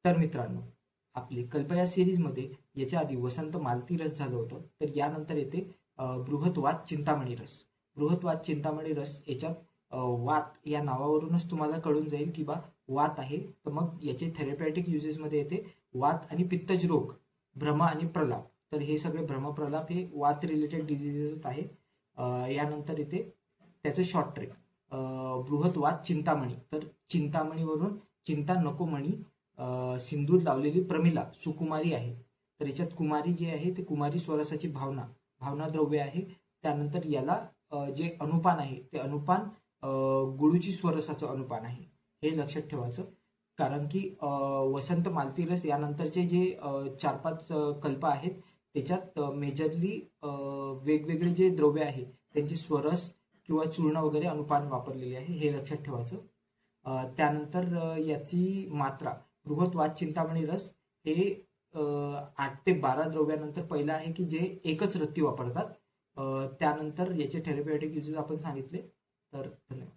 तर मित्रांनो, आपली कल्प या सिरीजमध्ये याच्या आधी वसंत मालती रस झालं होतं. तर यानंतर येते बृहत्वाद चिंतामणी रस. बृहत्वाद चिंतामणी रस याच्यात वात या नावावरूनच तुम्हाला कळून जाईल की बा वात आहे. तर मग याचे थेरपॅटिक युजेसमध्ये येते वात आणि पित्तज रोग, भ्रम आणि प्रलाप. तर हे सगळे भ्रम प्रलाप हे वात रिलेटेड डिझिजेस आहे. यानंतर येते त्याचं शॉर्ट ट्रेक बृहत्वाद चिंतामणी. तर चिंतामणीवरून चिंता नको मणी, सिंदूर लावलेली प्रमिला सुकुमारी आहे. तर याच्यात कुमारी जे आहे ते कुमारी स्वरसाची भावना द्रव्य आहे. त्यानंतर याला जे अनुपान आहे ते अनुपान गुळूची स्वरसाचं अनुपान आहे. हे लक्षात ठेवायचं. कारण की वसंत मालती रस यानंतरचे जे 4-5 कल्प आहेत त्याच्यात मेजरली वेगवेगळे जे द्रव्य आहे त्यांचे स्वरस किंवा चूर्ण वगैरे अनुपान वापरलेले आहे. हे लक्षात ठेवायचं. त्यानंतर याची मात्रा बृहत्वाद चिंतामणी रस हे 8 ते 12 द्रव्यानंतर पहिलं आहे की जे एकच रत्ती वापरतात. त्यानंतर याचे थेरपॅटिक युजेस आपण सांगितले. तर धन्यवाद.